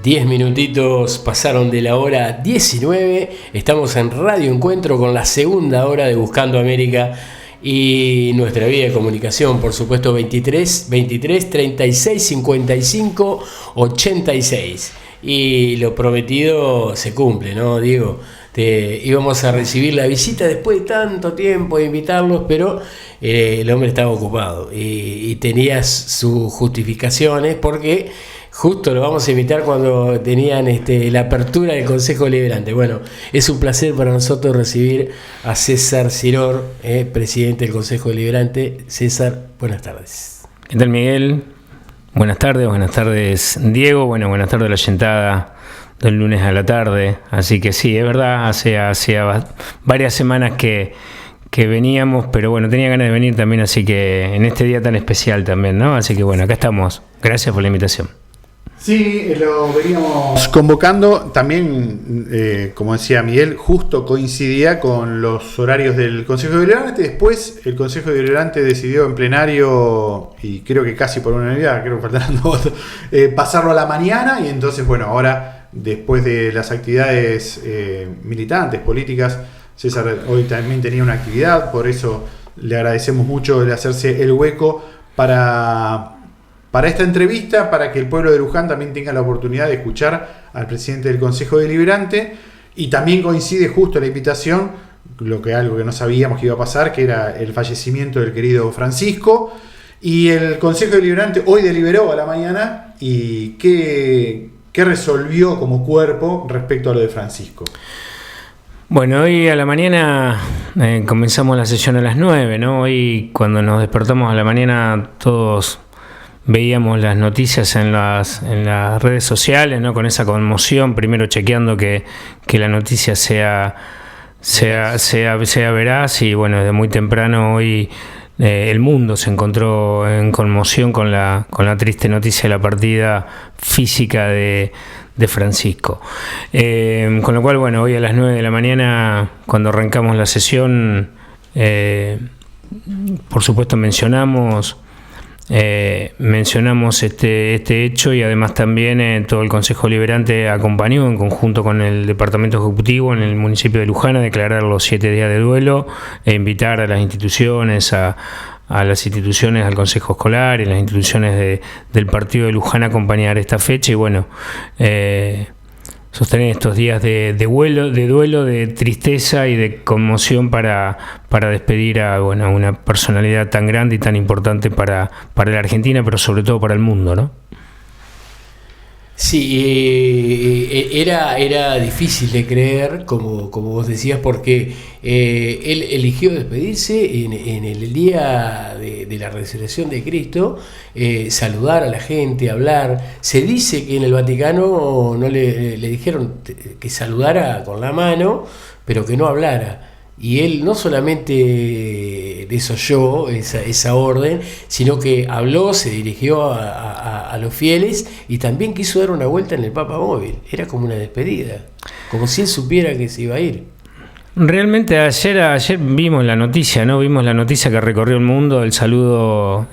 10 minutitos pasaron de la hora 19. Estamos en Radio Encuentro con la segunda hora de Buscando América y nuestra vía de comunicación, por supuesto, 23 36 55 86. Y lo prometido se cumple, ¿no, Diego? Íbamos a recibir la visita después de tanto tiempo de invitarlos, pero el hombre estaba ocupado y tenía sus justificaciones, porque justo lo vamos a invitar cuando tenían la apertura del Consejo Deliberante. Bueno, es un placer para nosotros recibir a César Siror, presidente del Consejo Deliberante. César, buenas tardes. ¿Qué tal, Miguel? Buenas tardes, Diego. Bueno, buenas tardes, la oyentada del lunes a la tarde. Así que sí, es verdad, hacía varias semanas que veníamos, pero bueno, tenía ganas de venir también, así que en este día tan especial también, ¿no? Así que bueno, acá estamos. Gracias por la invitación. Sí, lo veníamos convocando. También, como decía Miguel, justo coincidía con los horarios del Consejo Deliberante. Después el Consejo Deliberante decidió en plenario, y creo que casi por unanimidad, creo que faltaron 2 votos, pasarlo a la mañana. Y entonces, bueno, ahora, después de las actividades militantes, políticas, César hoy también tenía una actividad, por eso le agradecemos mucho el hacerse el hueco para esta entrevista, para que el pueblo de Luján también tenga la oportunidad de escuchar al presidente del Consejo Deliberante. Y también coincide justo la invitación, algo que no sabíamos que iba a pasar, que era el fallecimiento del querido Francisco. Y el Consejo Deliberante hoy deliberó a la mañana. ¿Y qué resolvió como cuerpo respecto a lo de Francisco? Bueno, hoy a la mañana comenzamos la sesión a las 9, ¿no? Hoy, cuando nos despertamos a la mañana, todos veíamos las noticias en las redes sociales, ¿no? Con esa conmoción, primero chequeando que la noticia sea veraz. Y bueno, desde muy temprano hoy el mundo se encontró en conmoción con la triste noticia de la partida física de Francisco. Con lo cual, bueno, hoy a las 9 de la mañana, cuando arrancamos la sesión, por supuesto mencionamos este hecho, y además también todo el Consejo Deliberante acompañó en conjunto con el Departamento Ejecutivo en el municipio de Luján a declarar los 7 días de duelo e invitar a las instituciones, a las instituciones, al Consejo Escolar y las instituciones del partido de Luján a acompañar esta fecha. Y bueno, sostener estos días de duelo, de tristeza y de conmoción para despedir a una personalidad tan grande y tan importante para la Argentina, pero sobre todo para el mundo, ¿no? Sí, era difícil de creer, como vos decías, porque él eligió despedirse en el día de la resurrección de Cristo, saludar a la gente, hablar. Se dice que en el Vaticano no le dijeron que saludara con la mano, pero que no hablara. Y él no solamente desoyó esa orden, sino que habló, se dirigió a los fieles y también quiso dar una vuelta en el Papa Móvil. Era como una despedida, como si él supiera que se iba a ir. Realmente ayer vimos la noticia, ¿no? Vimos la noticia que recorrió el mundo, el saludo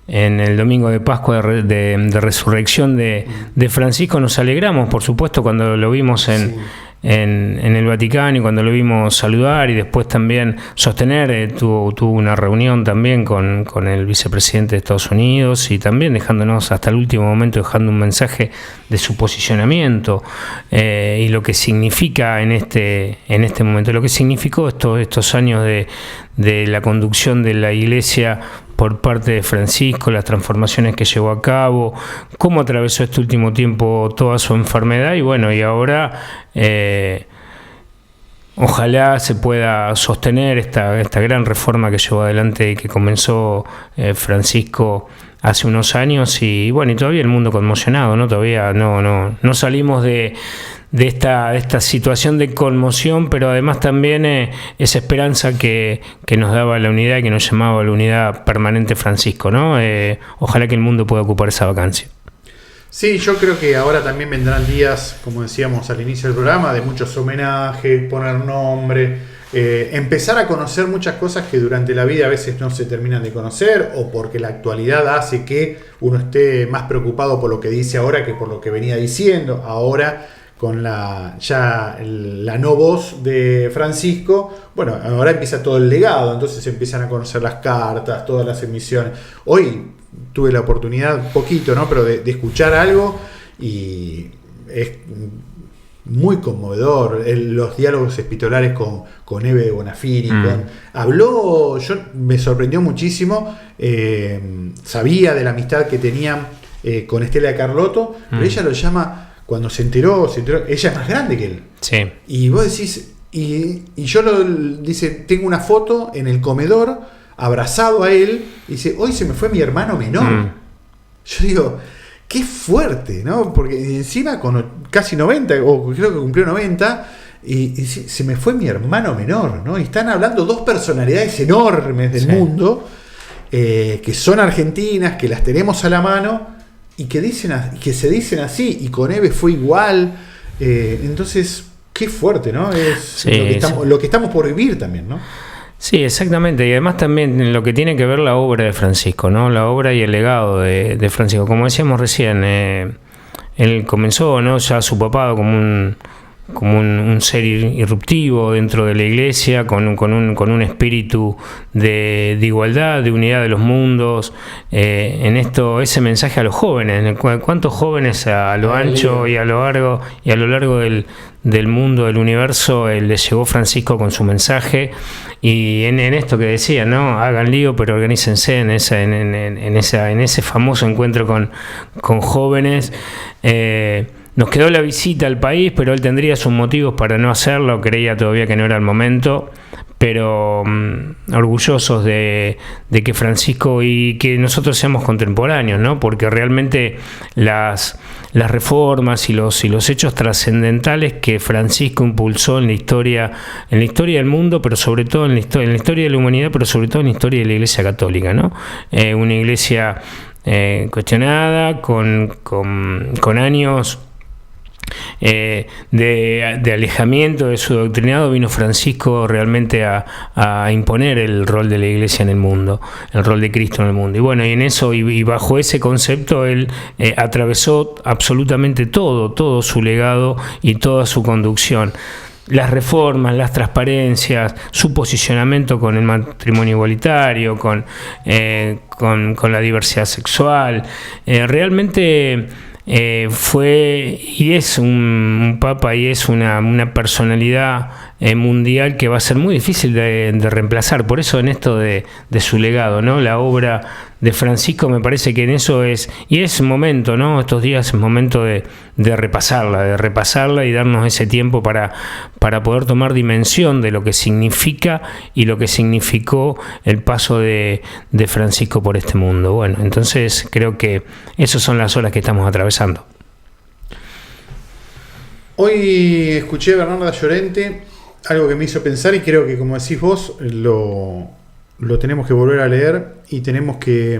en el domingo de Pascua de Resurrección de Francisco. Nos alegramos, por supuesto, cuando lo vimos en el Vaticano y cuando lo vimos saludar, y después también sostener, tuvo una reunión también con el vicepresidente de Estados Unidos, y también dejándonos hasta el último momento, dejando un mensaje de su posicionamiento y lo que significa en este momento, lo que significó estos años de la conducción de la Iglesia por parte de Francisco, las transformaciones que llevó a cabo, cómo atravesó este último tiempo toda su enfermedad. Y bueno, y ahora ojalá se pueda sostener esta gran reforma que llevó adelante y que comenzó Francisco hace unos años. Y bueno, y todavía el mundo conmocionado, ¿no? Todavía no salimos de esta situación de conmoción, pero además también esa esperanza que nos daba la unidad y que nos llamaba a la unidad permanente Francisco, ¿no? Ojalá que el mundo pueda ocupar esa vacancia. Sí, yo creo que ahora también vendrán días, como decíamos al inicio del programa, de muchos homenajes, poner nombre, empezar a conocer muchas cosas que durante la vida a veces no se terminan de conocer, o porque la actualidad hace que uno esté más preocupado por lo que dice ahora que por lo que venía diciendo. Ahora, con la no voz de Francisco, bueno, ahora empieza todo el legado, entonces empiezan a conocer las cartas, todas las emisiones. Hoy tuve la oportunidad, poquito, ¿no?, pero de escuchar algo, y es muy conmovedor. Los diálogos epistolares con Eve de Bonafini. Me sorprendió muchísimo. Sabía de la amistad que tenían con Estela de Carlotto, pero ella lo llama, cuando se enteró, ella es más grande que él. Sí. Y vos decís, y yo dice, tengo una foto en el comedor, abrazado a él, y dice, hoy se me fue mi hermano menor. Yo digo, qué fuerte, ¿no? Porque encima con casi 90, o creo que cumplió 90, y se me fue mi hermano menor, ¿no? Y están hablando dos personalidades enormes del mundo, que son argentinas, que las tenemos a la mano, y que se dicen así, y con Eve fue igual. Entonces, qué fuerte, ¿no? Es lo que estamos por vivir también, ¿no? Sí, exactamente, y además también en lo que tiene que ver la obra de Francisco, ¿no? La obra y el legado de Francisco. Como decíamos recién, él comenzó, ¿no?, ya su papado como un ser irruptivo dentro de la iglesia, con un espíritu de igualdad, de unidad de los mundos. En esto, ese mensaje a los jóvenes, ¿cuántos jóvenes a lo ancho y a lo largo del mundo, del universo, les llegó Francisco con su mensaje? Y en esto que decía, ¿no?, hagan lío, pero organícense en ese famoso encuentro con jóvenes. Nos quedó la visita al país, pero él tendría sus motivos para no hacerlo, creía todavía que no era el momento, pero orgullosos de que Francisco y que nosotros seamos contemporáneos, ¿no? Porque realmente las reformas y los hechos trascendentales que Francisco impulsó en la historia del mundo, pero sobre todo en la historia de la humanidad, pero sobre todo en la historia de la Iglesia Católica, ¿no? Una iglesia cuestionada, con años de alejamiento de su doctrinado. Vino Francisco realmente a imponer el rol de la iglesia en el mundo, el rol de Cristo en el mundo. Y bueno, y en eso y bajo ese concepto él atravesó absolutamente todo su legado y toda su conducción. Las reformas, las transparencias, su posicionamiento con el matrimonio igualitario, con la diversidad sexual, realmente fue y es un papa y es una personalidad mundial que va a ser muy difícil de reemplazar. Por eso en esto de su legado, ¿no?, la obra de Francisco, me parece que en eso es momento, ¿no?, estos días es momento de repasarla y darnos ese tiempo para poder tomar dimensión de lo que significa y lo que significó el paso de Francisco por este mundo. Bueno, entonces creo que esas son las horas que estamos atravesando. Hoy escuché a Bernarda Llorente, algo que me hizo pensar, y creo que, como decís vos, lo tenemos que volver a leer y tenemos que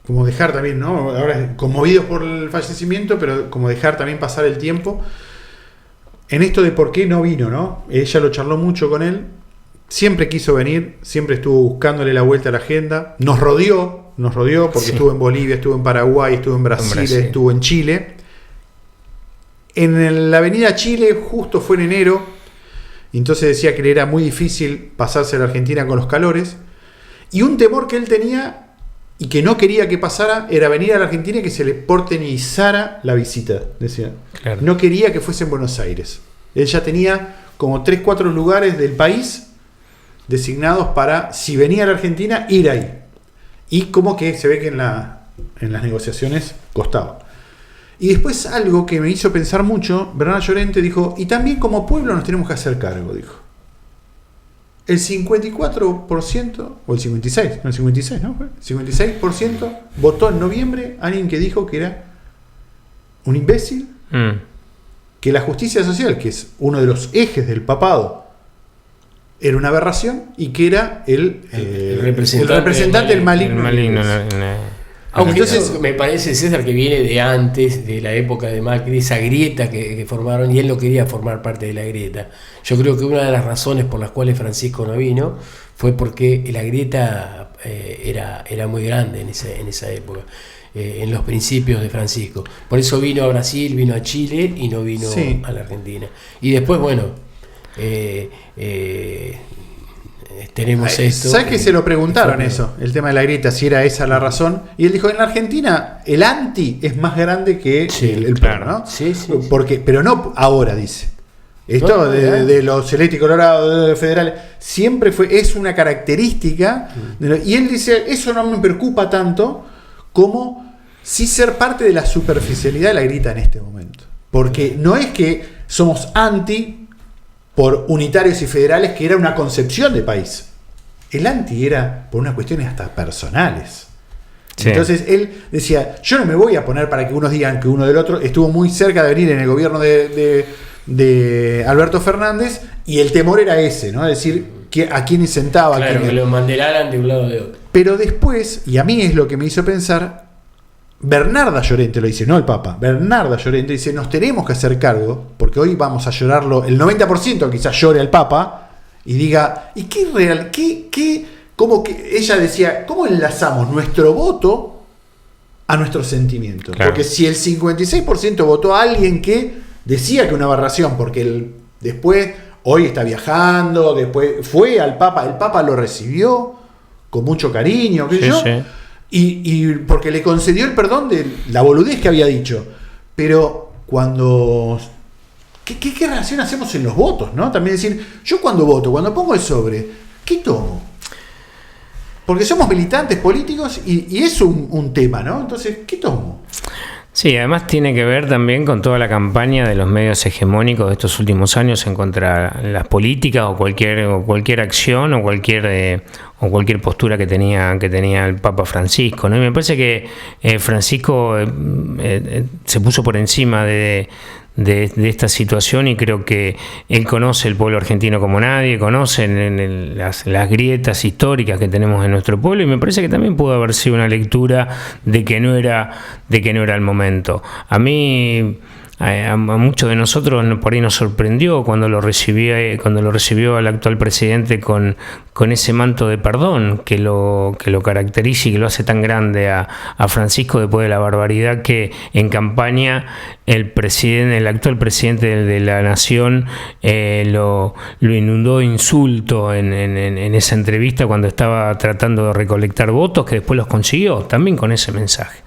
como dejar también, ¿no?, ahora conmovidos por el fallecimiento, pero como dejar también pasar el tiempo en esto de por qué no vino, ¿no? Ella lo charló mucho con él, siempre quiso venir, siempre estuvo buscándole la vuelta a la agenda, nos rodeó porque estuvo en Bolivia, estuvo en Paraguay, estuvo en Brasil, estuvo en Chile. En la avenida Chile justo fue en enero, y entonces decía que le era muy difícil pasarse a la Argentina con los calores, y un temor que él tenía y que no quería que pasara era venir a la Argentina y que se le porteñizara la visita, decía. Claro. No quería que fuese en Buenos Aires. Él ya tenía como 3-4 lugares del país designados para, si venía a la Argentina, ir ahí. Y como que se ve que en las negociaciones costaba. Y después algo que me hizo pensar mucho, Bernarda Llorente dijo, y también como pueblo nos tenemos que hacer cargo, dijo. El 54%, o el 56%, ¿no? 56% votó en noviembre a alguien que dijo que era un imbécil, que la justicia social, que es uno de los ejes del papado, era una aberración, y que era el representante del maligno. Aunque Entonces, eso me parece, César, que viene de antes, de la época de Macri, esa grieta que formaron, y él no quería formar parte de la grieta. Yo creo que una de las razones por las cuales Francisco no vino fue porque la grieta era muy grande en esa época, en los principios de Francisco. Por eso vino a Brasil, vino a Chile y no vino a la Argentina. Y después, bueno, tenemos esto. ¿Sabes que se lo preguntaron eso? El tema de la grieta, si era esa la razón. Y él dijo, en la Argentina el anti es más grande que el pro, ¿no? Sí. Porque, pero no ahora, dice. Esto de los celestes y colorados federales siempre es una característica. Y él dice, eso no me preocupa tanto como sí ser parte de la superficialidad de la grieta en este momento. Porque no es que somos anti por unitarios y federales, que era una concepción de país. El anti era por unas cuestiones hasta personales. Sí. Entonces él decía, yo no me voy a poner para que unos digan que uno del otro. Estuvo muy cerca de venir en el gobierno de Alberto Fernández, y el temor era ese, ¿no? Es decir, a quién sentaba. Claro, que lo mandelaran de un lado o de otro. Pero después, y a mí es lo que me hizo pensar, Bernarda Llorente lo dice, no el Papa. Bernarda Llorente dice, nos tenemos que hacer cargo, porque hoy vamos a llorarlo, el 90% quizás llore al Papa, y diga, ¿y qué real? Como que ella decía, ¿cómo enlazamos nuestro voto a nuestros sentimientos? Claro. Porque si el 56% votó a alguien que decía que una aberración, porque después, hoy está viajando, después fue al Papa, el Papa lo recibió con mucho cariño, ¿qué sé yo? Sí. Y porque le concedió el perdón de la boludez que había dicho. Pero cuando... ¿Qué relación hacemos en los votos, ¿no? También decir, yo cuando voto, cuando pongo el sobre, ¿qué tomo? Porque somos militantes políticos y es un tema, ¿no? Entonces, ¿qué tomo? Sí, además tiene que ver también con toda la campaña de los medios hegemónicos de estos últimos años en contra las políticas o cualquier acción o cualquier postura que tenía el Papa Francisco, ¿no? Y me parece que Francisco se puso por encima de esta situación, y creo que él conoce el pueblo argentino como nadie, conoce las grietas históricas que tenemos en nuestro pueblo, y me parece que también pudo haber sido una lectura de que no era el momento. A mí, a muchos de nosotros por ahí nos sorprendió cuando lo recibió al actual presidente con ese manto de perdón que lo caracteriza y que lo hace tan grande a Francisco, después de la barbaridad que en campaña el actual presidente de la nación lo inundó de insulto en esa entrevista cuando estaba tratando de recolectar votos, que después los consiguió también con ese mensaje.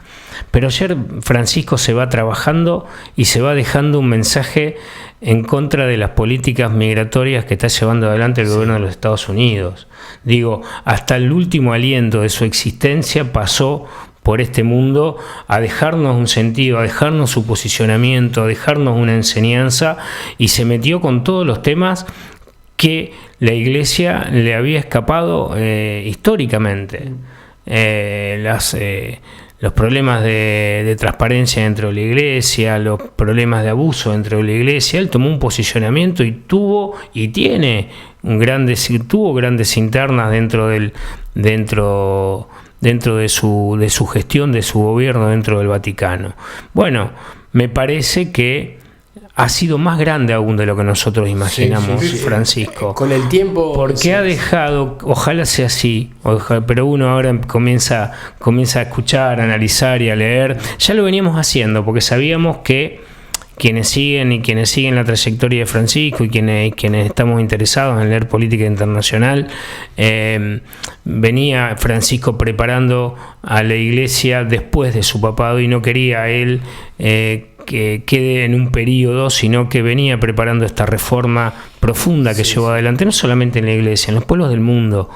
Pero ayer Francisco se va trabajando y se va dejando un mensaje en contra de las políticas migratorias que está llevando adelante el gobierno de los Estados Unidos. Digo, hasta el último aliento de su existencia pasó por este mundo a dejarnos un sentido, a dejarnos su posicionamiento, a dejarnos una enseñanza, y se metió con todos los temas que la Iglesia le había escapado históricamente. Los problemas de transparencia dentro de la Iglesia, los problemas de abuso dentro de la Iglesia. Él tomó un posicionamiento y tuvo grandes internas dentro de su gestión, de su gobierno dentro del Vaticano. Bueno, me parece que ha sido más grande aún de lo que nosotros imaginamos, sí. Francisco. Con el tiempo... Porque ha dejado, ojalá sea así, pero uno ahora comienza a escuchar, a analizar y a leer. Ya lo veníamos haciendo, porque sabíamos que quienes siguen la trayectoria de Francisco y quienes estamos interesados en leer política internacional, venía Francisco preparando a la Iglesia después de su papado, y no quería él que quede en un periodo, sino que venía preparando esta reforma profunda que llevó adelante, no solamente en la Iglesia, en los pueblos del mundo.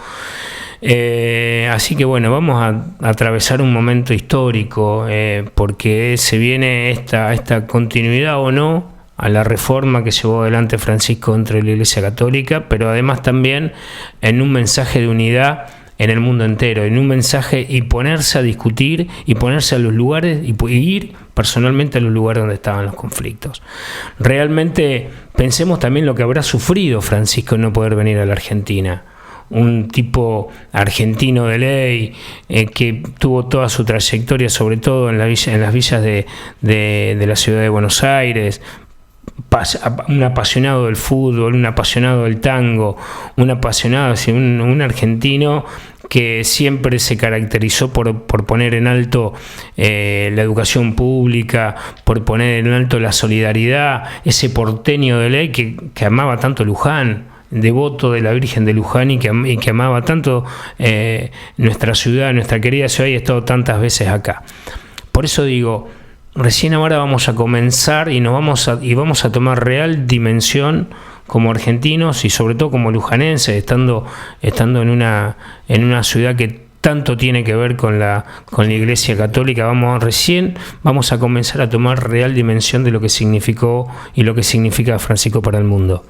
Así que bueno, vamos a atravesar un momento histórico, porque se viene esta continuidad o no a la reforma que llevó adelante Francisco dentro de la Iglesia Católica, pero además también en un mensaje de unidad en el mundo entero, en un mensaje, y ponerse a discutir y ponerse a los lugares y ir personalmente a los lugares donde estaban los conflictos. Realmente pensemos también lo que habrá sufrido Francisco en no poder venir a la Argentina, un tipo argentino de ley, que tuvo toda su trayectoria, sobre todo en las villas de la ciudad de Buenos Aires, un apasionado del fútbol, un apasionado del tango, un apasionado, un argentino que siempre se caracterizó por poner en alto la educación pública, por poner en alto la solidaridad, ese porteño de ley que amaba tanto Luján, devoto de la Virgen de Luján, y que amaba tanto nuestra ciudad, nuestra querida ciudad, y ha estado tantas veces acá. Por eso digo, recién ahora vamos a comenzar y vamos a tomar real dimensión como argentinos y sobre todo como lujanenses, estando en una ciudad que tanto tiene que ver con la Iglesia Católica. Recién vamos a comenzar a tomar real dimensión de lo que significó y lo que significa Francisco para el mundo.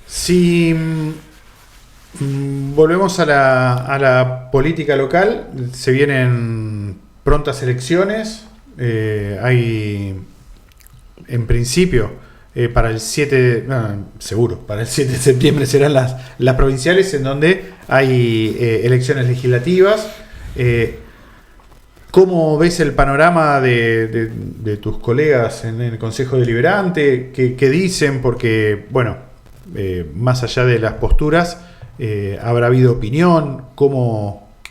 Si volvemos a la política local, se vienen prontas elecciones, hay en principio para el 7 de septiembre serán las provinciales, en donde hay elecciones legislativas. ¿Cómo ves el panorama de tus colegas en el Consejo Deliberante? ¿Qué dicen? Porque, bueno, más allá de las posturas, habrá habido opinión.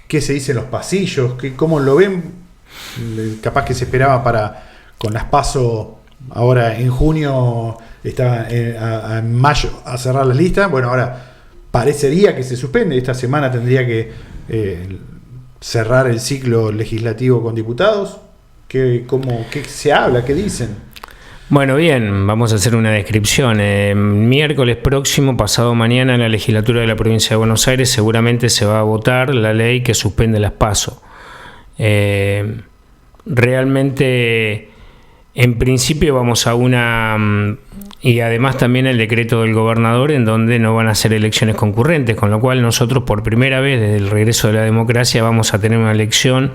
¿Qué se dice en los pasillos? ¿Cómo lo ven? Capaz que se esperaba con las PASO ahora en junio, está en mayo a cerrar las listas. Bueno, ahora parecería que se suspende. Esta semana tendría que cerrar el ciclo legislativo con diputados. ¿Qué se habla? ¿Qué dicen? Bueno, bien, vamos a hacer una descripción. Miércoles próximo, pasado mañana, en la legislatura de la provincia de Buenos Aires seguramente se va a votar la ley que suspende las PASO. Realmente, en principio vamos a y además también el decreto del gobernador, en donde no van a ser elecciones concurrentes, con lo cual nosotros por primera vez desde el regreso de la democracia vamos a tener una elección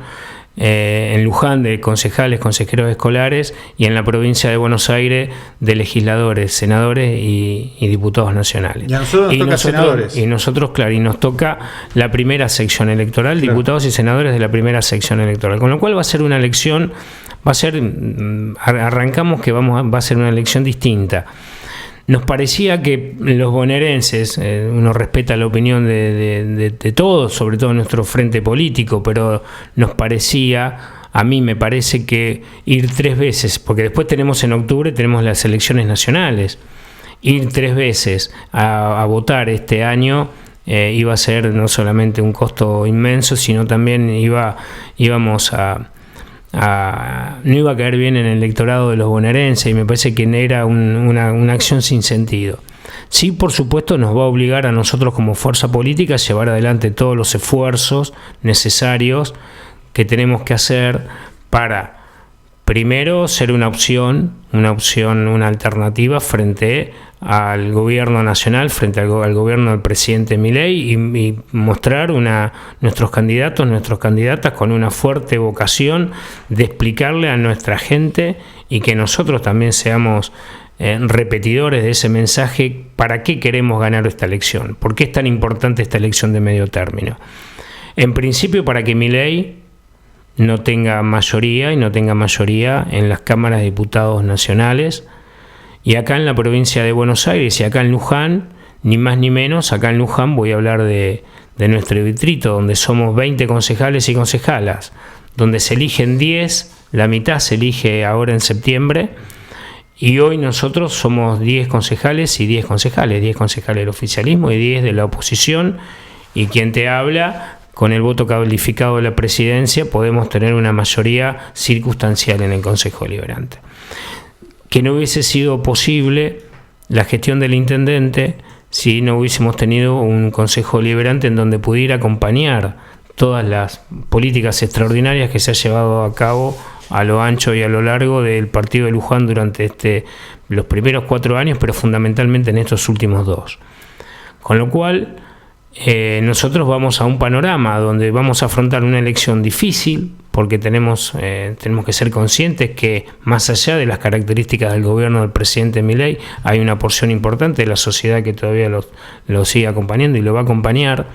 en Luján de concejales, consejeros escolares, y en la provincia de Buenos Aires de legisladores, senadores y diputados nacionales. Y a nosotros nos toca senadores. Y nosotros, claro, y nos toca la primera sección electoral, claro, diputados y senadores de la primera sección electoral, con lo cual va a ser una elección, arrancamos que va a ser una elección distinta. Nos parecía que los bonaerenses, uno respeta la opinión de todos, sobre todo nuestro frente político, pero a mí me parece que ir 3 veces, porque después en octubre tenemos las elecciones nacionales, ir 3 veces a votar este año iba a ser no solamente un costo inmenso, sino también no iba a caer bien en el electorado de los bonaerenses, y me parece que era una acción sin sentido. Sí, por supuesto, nos va a obligar a nosotros como fuerza política a llevar adelante todos los esfuerzos necesarios que tenemos que hacer para, primero, ser una alternativa frente al gobierno nacional, frente al gobierno del presidente Milei, y mostrar nuestros candidatos, nuestras candidatas con una fuerte vocación de explicarle a nuestra gente, y que nosotros también seamos repetidores de ese mensaje, para qué queremos ganar esta elección, por qué es tan importante esta elección de medio término. En principio, para que Milei no tenga mayoría en las cámaras de diputados nacionales, y acá en la provincia de Buenos Aires y acá en Luján, ni más ni menos. Acá en Luján voy a hablar de nuestro distrito, donde somos 20 concejales y concejalas, donde se eligen 10, la mitad se elige ahora en septiembre, y hoy nosotros somos 10 concejales y 10 concejales del oficialismo y 10 de la oposición, y quien te habla, con el voto calificado de la presidencia, podemos tener una mayoría circunstancial en el Consejo Deliberante. Que no hubiese sido posible la gestión del intendente si no hubiésemos tenido un Consejo Deliberante en donde pudiera acompañar todas las políticas extraordinarias que se ha llevado a cabo a lo ancho y a lo largo del partido de Luján durante los primeros 4 años, pero fundamentalmente en estos últimos 2. Con lo cual, nosotros vamos a un panorama donde vamos a afrontar una elección difícil, porque tenemos que ser conscientes que más allá de las características del gobierno del presidente Milei, hay una porción importante de la sociedad que todavía lo sigue acompañando y lo va a acompañar,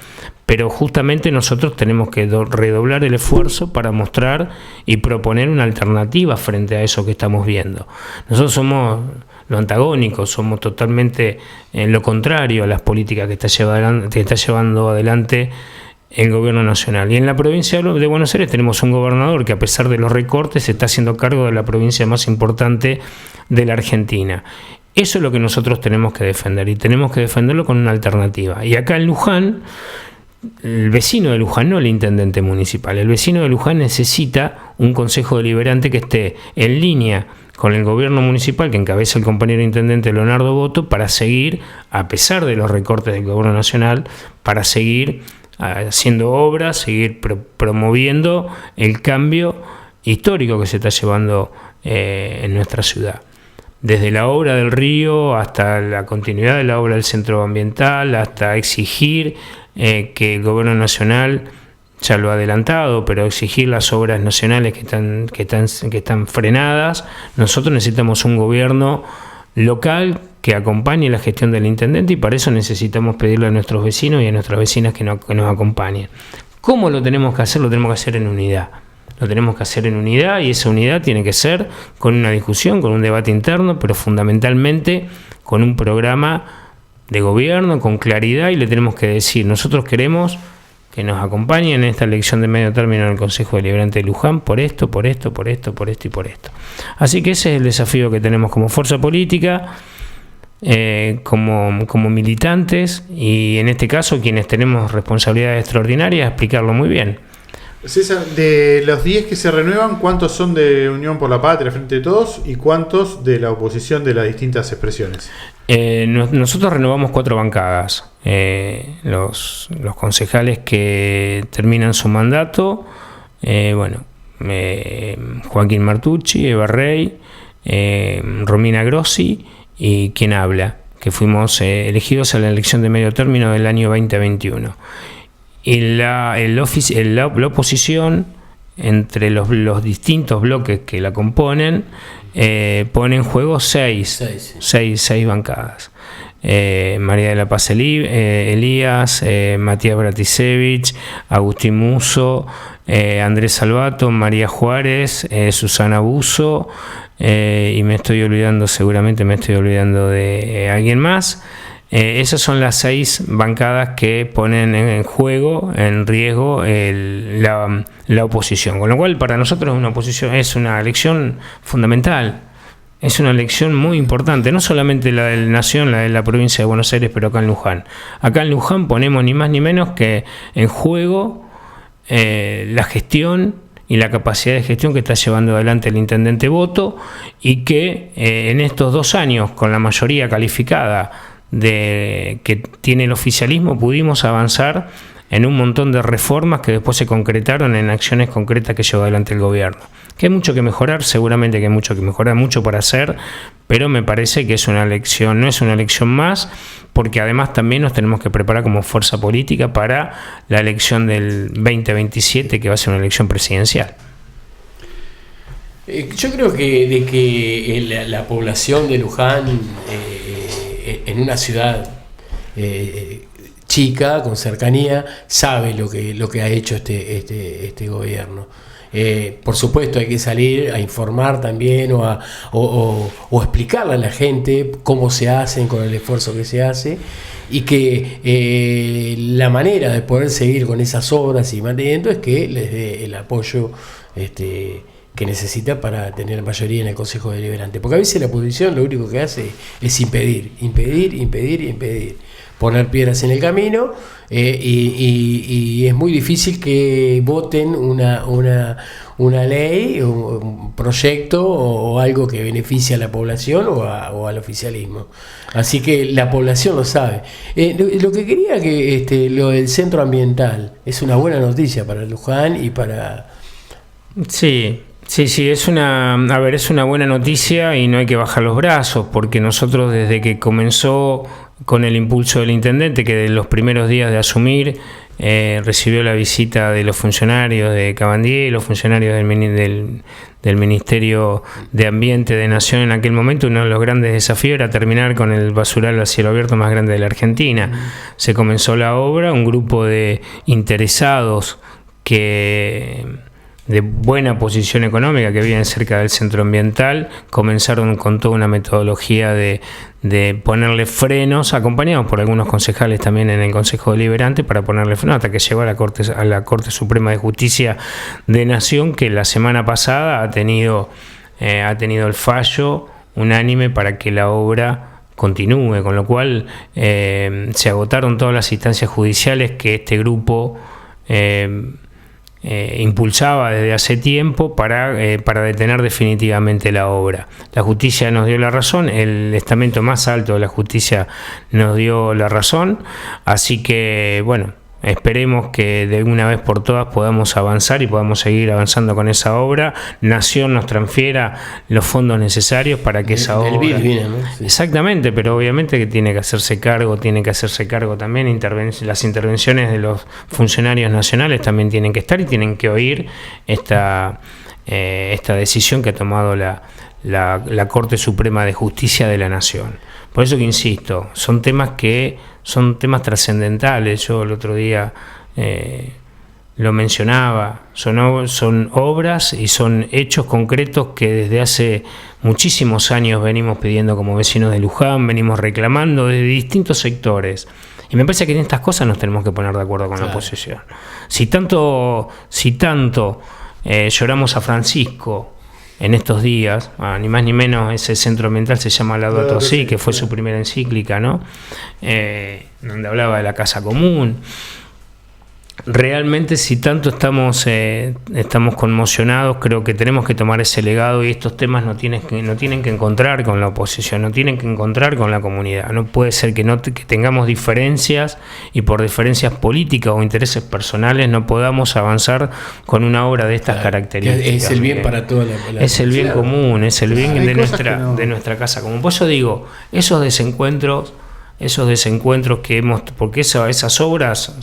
pero justamente nosotros tenemos que redoblar el esfuerzo para mostrar y proponer una alternativa frente a eso que estamos viendo. Nosotros somos lo antagónico, somos totalmente lo contrario a las políticas que está llevando adelante el gobierno nacional. Y en la provincia de Buenos Aires tenemos un gobernador que, a pesar de los recortes, se está haciendo cargo de la provincia más importante de la Argentina. Eso es lo que nosotros tenemos que defender, y tenemos que defenderlo con una alternativa. Y acá en Luján, el vecino de Luján, no el intendente municipal, el vecino de Luján necesita un consejo deliberante que esté en línea con el gobierno municipal que encabeza el compañero intendente Leonardo Boto, para seguir, a pesar de los recortes del gobierno nacional, para seguir haciendo obras, seguir promoviendo el cambio histórico que se está llevando en nuestra ciudad. Desde la obra del río hasta la continuidad de la obra del centro ambiental, hasta exigir que el gobierno nacional, ya lo ha adelantado, pero exigir las obras nacionales que están frenadas. Nosotros necesitamos un gobierno local que acompañe la gestión del intendente, y para eso necesitamos pedirle a nuestros vecinos y a nuestras vecinas que nos acompañen. ¿Cómo lo tenemos que hacer? Lo tenemos que hacer en unidad. Lo tenemos que hacer en unidad, y esa unidad tiene que ser con una discusión, con un debate interno, pero fundamentalmente con un programa de gobierno, con claridad, y le tenemos que decir: nosotros queremos que nos acompañen en esta elección de medio término en el Consejo Deliberante de Luján por esto, por esto, por esto, por esto y por esto. Así que ese es el desafío que tenemos como fuerza política, como militantes, y en este caso quienes tenemos responsabilidades extraordinarias, explicarlo muy bien. César, de los 10 que se renuevan, ¿cuántos son de Unión por la Patria, Frente de Todos, y cuántos de la oposición de las distintas expresiones? Nosotros renovamos 4 bancadas. Los concejales que terminan su mandato, Joaquín Martucci, Eva Rey, Romina Grossi y quien habla, que fuimos elegidos a la elección de medio término del año 2021. Y la oposición, entre los distintos bloques que la componen, pone en juego 6 bancadas. María de la Paz Elías, Matías Bratisevich, Agustín Musso, Andrés Salvato, María Juárez, Susana Busso, y seguramente me estoy olvidando de alguien más. Esas son las 6 bancadas que ponen en juego, en riesgo, la oposición. Con lo cual, para nosotros es una elección fundamental. Es una elección muy importante, no solamente la de la Nación, la de la provincia de Buenos Aires, pero acá en Luján. Acá en Luján ponemos ni más ni menos que en juego la gestión y la capacidad de gestión que está llevando adelante el intendente Boto, y que en estos 2 años, con la mayoría calificada que tiene el oficialismo, pudimos avanzar en un montón de reformas que después se concretaron en acciones concretas que llevó adelante el gobierno. Que hay mucho que mejorar, seguramente que hay mucho que mejorar, mucho para hacer, pero me parece que es una elección, no es una elección más, porque además también nos tenemos que preparar como fuerza política para la elección del 2027, que va a ser una elección presidencial. Yo creo que la población de Luján, en una ciudad chica, con cercanía, sabe lo que ha hecho este gobierno. Por supuesto, hay que salir a informar también o explicarle a la gente cómo se hacen, con el esfuerzo que se hace, y que la manera de poder seguir con esas obras y manteniendo es que les dé el apoyo que necesita para tener mayoría en el Consejo Deliberante. Porque a veces la oposición lo único que hace es impedir, poner piedras en el camino, y es muy difícil que voten una ley, un proyecto o algo que beneficie a la población o al oficialismo. Así que la población lo sabe. Lo que quería que lo del centro ambiental es una buena noticia para Luján y para... Sí, es una buena noticia, y no hay que bajar los brazos, porque nosotros, desde que comenzó con el impulso del intendente, que de los primeros días de asumir recibió la visita de los funcionarios de Cabandier y los funcionarios del Ministerio de Ambiente de Nación en aquel momento. Uno de los grandes desafíos era terminar con el basural a cielo abierto más grande de la Argentina. Se comenzó la obra, un grupo de interesados de buena posición económica que viven cerca del centro ambiental, comenzaron con toda una metodología de ponerle frenos, acompañados por algunos concejales también en el Consejo Deliberante, para ponerle frenos hasta que llegó a la Corte Suprema de Justicia de Nación, que la semana pasada ha tenido el fallo unánime para que la obra continúe, con lo cual se agotaron todas las instancias judiciales que este grupo impulsaba desde hace tiempo para detener definitivamente la obra. La justicia nos dio la razón, el estamento más alto de la justicia nos dio la razón, así que bueno, esperemos que de una vez por todas podamos avanzar y podamos seguir avanzando con esa obra. Nación nos transfiera los fondos necesarios para que esa obra... BID viene, ¿no? Sí. Exactamente, pero obviamente que tiene que hacerse cargo también, las intervenciones de los funcionarios nacionales también tienen que estar y tienen que oír esta decisión que ha tomado la Corte Suprema de Justicia de la Nación. Por eso que insisto, son temas trascendentales. Yo el otro día lo mencionaba, son obras y son hechos concretos que desde hace muchísimos años venimos pidiendo como vecinos de Luján, venimos reclamando desde distintos sectores. Y me parece que en estas cosas nos tenemos que poner de acuerdo con la oposición. Si tanto lloramos a Francisco en estos días, ni más ni menos, ese centro ambiental se llama Laudato Si, que fue su primera encíclica, ¿no? Donde hablaba de la casa común. Realmente, si tanto estamos conmocionados, creo que tenemos que tomar ese legado, y estos temas no tienen que encontrar con la oposición, no tienen que encontrar con la comunidad. No puede ser que tengamos diferencias y por diferencias políticas o intereses personales no podamos avanzar con una obra de estas características. Es el bien para toda la es el bien común, es el bien de nuestra casa común. Por eso digo, esos desencuentros que porque esas obras...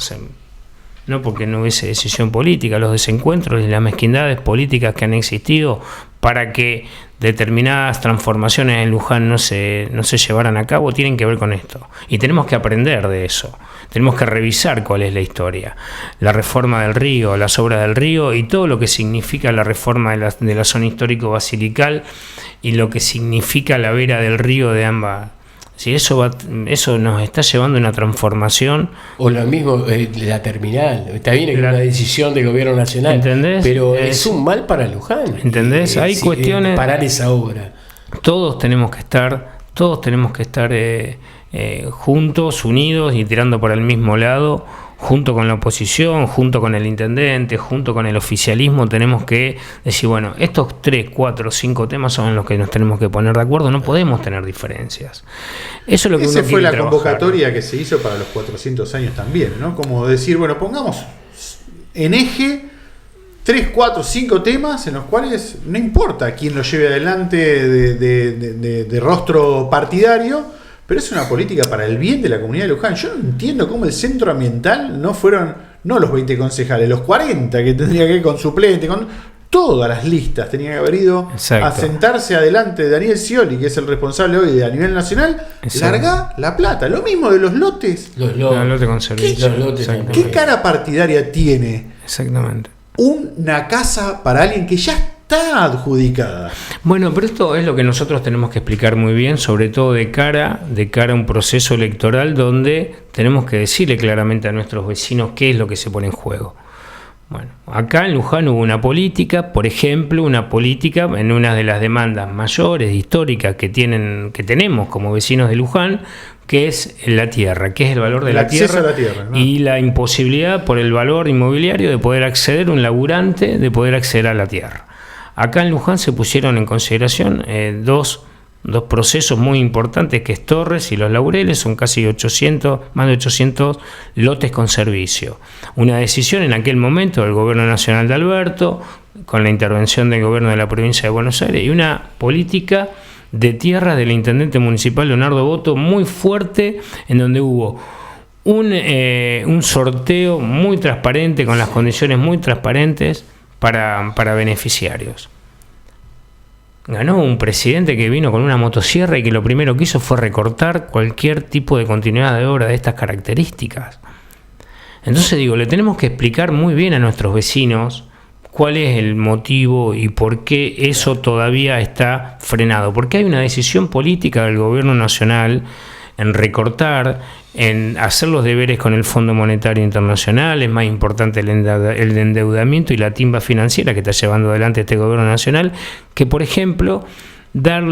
No porque no hubiese decisión política, los desencuentros y las mezquindades políticas que han existido para que determinadas transformaciones en Luján no se llevaran a cabo tienen que ver con esto. Y tenemos que aprender de eso, tenemos que revisar cuál es la historia. La reforma del río, las obras del río y todo lo que significa la reforma de la zona histórico-basilical y lo que significa la vera del río de ambas. Si eso nos está llevando a una transformación. O lo mismo la terminal. Está bien que es una decisión del gobierno nacional, ¿entendés? Pero es un mal para Luján. ¿Entendés? Hay cuestiones. Parar esa obra. Todos tenemos que estar juntos, unidos y tirando por el mismo lado. Junto con la oposición, junto con el intendente, junto con el oficialismo, tenemos que decir, bueno, estos 3, 4, 5 temas son en los que nos tenemos que poner de acuerdo, no podemos tener diferencias. Eso es lo que Esa uno fue la trabajar. Convocatoria que se hizo para los 400 años también, ¿no? Como decir, bueno, pongamos en eje 3, 4, 5 temas en los cuales no importa quién lo lleve adelante de rostro partidario, pero es una política para el bien de la comunidad de Luján. Yo no entiendo cómo el centro ambiental no fueron, no los 20 concejales, los 40 que tendría que ir con suplente, con todas las listas, tenía que haber ido a sentarse adelante de Daniel Scioli, que es el responsable hoy a nivel nacional, larga la plata. Lo mismo de los lotes. Los lotes con servicio. ¿Qué cara partidaria tiene? Exactamente. Una casa para alguien que ya está adjudicada. Bueno, pero esto es lo que nosotros tenemos que explicar muy bien, sobre todo de cara a un proceso electoral donde tenemos que decirle claramente a nuestros vecinos qué es lo que se pone en juego. Bueno, acá en Luján hubo una política, por ejemplo, en una de las demandas mayores históricas que tenemos como vecinos de Luján, que es la tierra, que es el valor de la tierra, ¿no? Y la imposibilidad por el valor inmobiliario de poder acceder, un laburante, de poder acceder a la tierra. Acá en Luján se pusieron en consideración dos procesos muy importantes, que es Torres y Los Laureles, son más de 800 lotes con servicio. Una decisión en aquel momento del gobierno nacional de Alberto, con la intervención del gobierno de la provincia de Buenos Aires, y una política de tierra del intendente municipal Leonardo Boto muy fuerte, en donde hubo un sorteo muy transparente, con las condiciones muy transparentes para beneficiarios. Ganó un presidente que vino con una motosierra y que lo primero que hizo fue recortar cualquier tipo de continuidad de obra de estas características. Entonces digo, le tenemos que explicar muy bien a nuestros vecinos cuál es el motivo y por qué eso todavía está frenado. Porque hay una decisión política del gobierno nacional en recortar, en hacer los deberes con el Fondo Monetario Internacional. Es más importante el endeudamiento y la timba financiera que está llevando adelante este gobierno nacional, que por ejemplo dar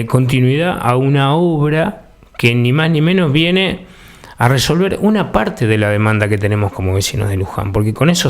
continuidad a una obra que ni más ni menos viene a resolver una parte de la demanda que tenemos como vecinos de Luján, porque con eso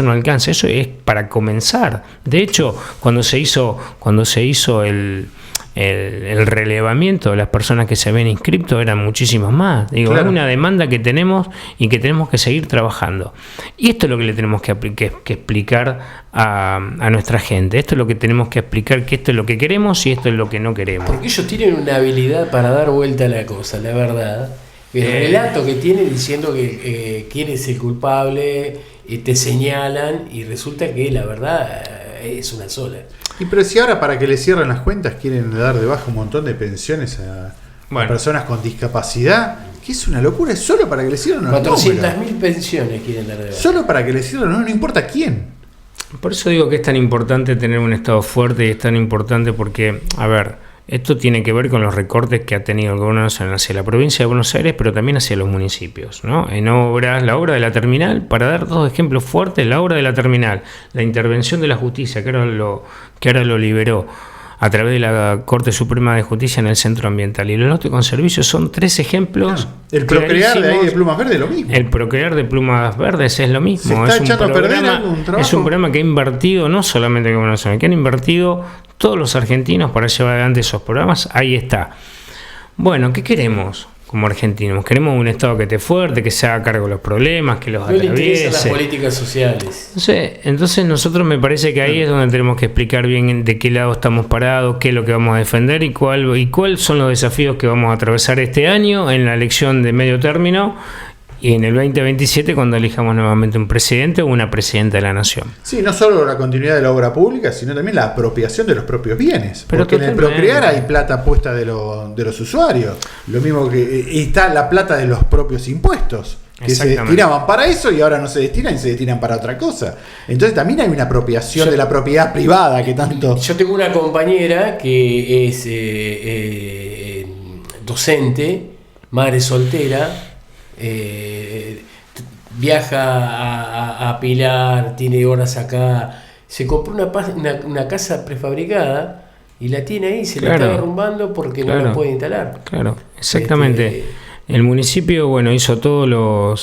no alcanza. Eso es para comenzar. De hecho, cuando se hizo el relevamiento de las personas que se habían inscrito, eran muchísimas más. Digo, claro. Es una demanda que tenemos y que tenemos que seguir trabajando. Y esto es lo que le tenemos que explicar a nuestra gente. Esto es lo que tenemos que explicar, que esto es lo que queremos y esto es lo que no queremos. Porque ellos tienen una habilidad para dar vuelta a la cosa, la verdad. El relato que tiene diciendo que quién es el culpable, te señalan y resulta que la verdad es una sola. Y pero si ahora para que le cierren las cuentas quieren dar de baja un montón de pensiones a personas con discapacidad, que es una locura, es solo para que le cierren los 400.000 pensiones quieren dar de baja. Solo para que le cierren, no importa quién. Por eso digo que es tan importante tener un Estado fuerte y es tan importante porque, a ver, esto tiene que ver con los recortes que ha tenido el gobierno nacional hacia la provincia de Buenos Aires, pero también hacia los municipios, ¿no? En obras, la obra de la terminal, para dar dos ejemplos fuertes, la obra de la terminal, la intervención de la justicia, que ahora lo liberó a través de la Corte Suprema de Justicia en el Centro Ambiental, y el lote con servicios son tres ejemplos. El Procrear de ahí de Plumas Verdes es lo mismo. El Procrear de Plumas Verdes es lo mismo. Se está echando a perder algún trabajo. Es un programa que ha invertido, no solamente el gobierno nacional, que han invertido todos los argentinos para llevar adelante esos programas. Ahí está. Bueno, ¿qué queremos como argentinos? Queremos un Estado que esté fuerte, que se haga cargo de los problemas, que los atraviese. No le interesan las políticas sociales. Entonces nosotros me parece que ahí es donde tenemos que explicar bien de qué lado estamos parados, qué es lo que vamos a defender y cuáles son los desafíos que vamos a atravesar este año en la elección de medio término y en el 2027 cuando elijamos nuevamente un presidente o una presidenta de la nación. Sí, no solo la continuidad de la obra pública, sino también la apropiación de los propios bienes. Pero porque en el Procrear hay plata puesta de los usuarios. Lo mismo que está la plata de los propios impuestos, que se destinaban para eso y ahora no se destinan y se destinan para otra cosa. Entonces también hay una apropiación de la propiedad privada que tanto... Yo tengo una compañera que es docente, madre soltera, viaja a Pilar, tiene horas acá, se compró una casa prefabricada y la tiene ahí, se la está derrumbando porque no la puede instalar. Claro, exactamente. El municipio, estuvo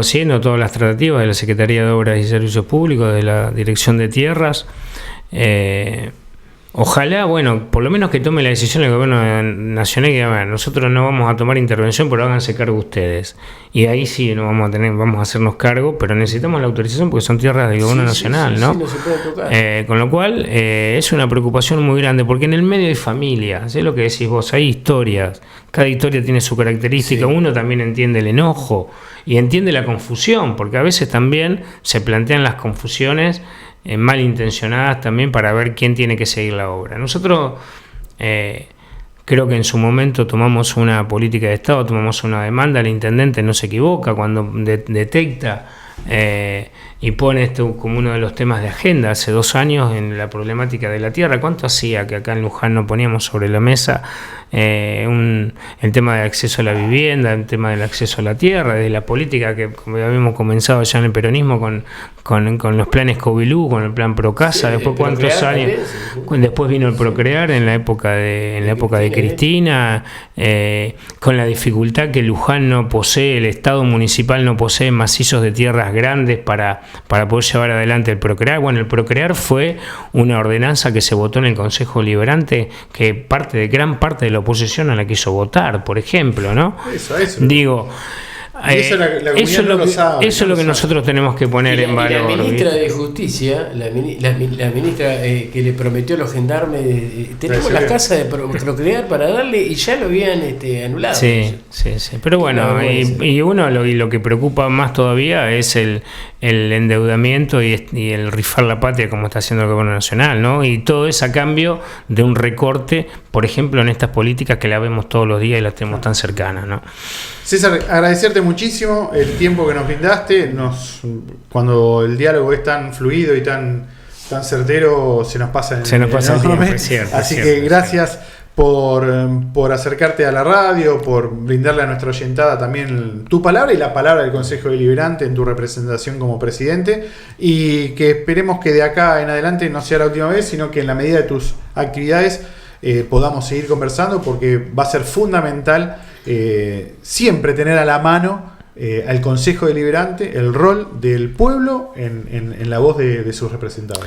haciendo todas las tratativas de la Secretaría de Obras y Servicios Públicos, de la Dirección de Tierras. Ojalá, por lo menos que tome la decisión el gobierno nacional que nosotros no vamos a tomar intervención, pero háganse cargo ustedes. Y ahí sí no vamos a hacernos cargo, pero necesitamos la autorización porque son tierras del gobierno nacional, ¿no? No se puede tocar. Con lo cual es una preocupación muy grande, porque en el medio hay familias, es lo que decís vos, hay historias, cada historia tiene su característica, uno también entiende el enojo y entiende la confusión, porque a veces también se plantean las confusiones malintencionadas también para ver quién tiene que seguir la obra. Nosotros creo que en su momento tomamos una política de Estado, tomamos una demanda, el intendente no se equivoca cuando detecta y pone esto como uno de los temas de agenda hace 2 años en la problemática de la tierra. ¿Cuánto hacía que acá en Luján no poníamos sobre la mesa el tema del acceso a la vivienda, el tema del acceso a la tierra, de la política que como habíamos comenzado ya en el peronismo con los planes Covilú, con el plan Procasa, después cuántos años, después vino el Procrear en la época de Cristina, con la dificultad que Luján no posee, el Estado municipal no posee macizos de tierras grandes para poder llevar adelante el Procrear. Bueno, el Procrear fue una ordenanza que se votó en el Consejo Deliberante que gran parte de la oposición no la quiso votar, por ejemplo, ¿no? Eso. Digo, eso la comunidad no lo sabe. Eso es lo que nosotros tenemos que poner en valor. La ministra de Justicia, la ministra que le prometió a los gendarmes, tenemos las casas de procrear para darle, y ya lo habían anulado. Sí. Pero bueno, y lo que preocupa más todavía es el endeudamiento y el rifar la patria como está haciendo el gobierno nacional, ¿no? Y todo es a cambio de un recorte, por ejemplo, en estas políticas que la vemos todos los días y las tenemos tan cercanas, ¿no? César, agradecerte muchísimo el tiempo que nos brindaste. Cuando el diálogo es tan fluido y tan certero, se nos pasa el tiempo, es cierto. Así que gracias por acercarte a la radio, por brindarle a nuestra oyentada también tu palabra y la palabra del Consejo Deliberante en tu representación como presidente, y que esperemos que de acá en adelante no sea la última vez, sino que en la medida de tus actividades podamos seguir conversando, porque va a ser fundamental siempre tener a la mano al Consejo Deliberante, el rol del pueblo en la voz de sus representados.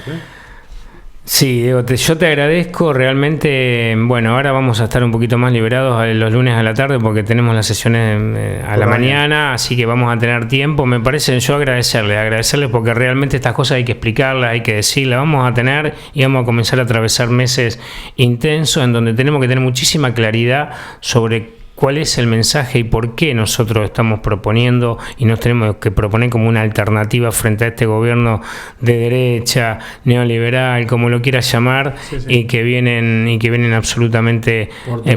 Sí, Diego, yo te agradezco realmente. Bueno, ahora vamos a estar un poquito más liberados los lunes a la tarde porque tenemos las sesiones a la mañana, así que vamos a tener tiempo. Me parece yo agradecerles porque realmente estas cosas hay que explicarlas, hay que decirlas. Vamos a tener y vamos a comenzar a atravesar meses intensos en donde tenemos que tener muchísima claridad sobre cuál es el mensaje y por qué nosotros estamos proponiendo y nos tenemos que proponer como una alternativa frente a este gobierno de derecha, neoliberal, como lo quieras llamar, y que vienen absolutamente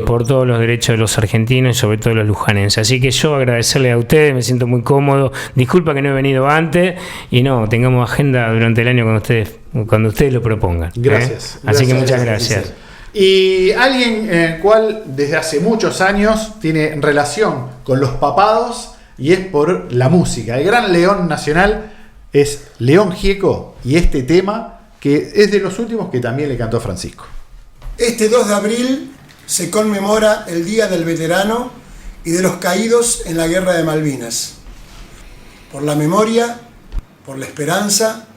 por todos los derechos de los argentinos y sobre todo los lujanenses. Así que yo agradecerle a ustedes, me siento muy cómodo. Disculpa que no he venido antes y tengamos agenda durante el año cuando ustedes lo propongan. Gracias. Así que muchas gracias. Y alguien en el cual desde hace muchos años tiene relación con los papados y es por la música. El gran león nacional es León Gieco, y este tema que es de los últimos que también le cantó Francisco. Este 2 de abril se conmemora el Día del Veterano y de los caídos en la Guerra de Malvinas. Por la memoria, por la esperanza,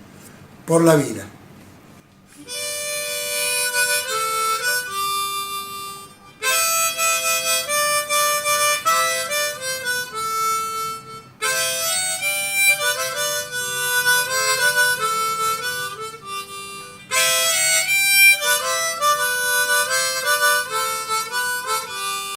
por la vida.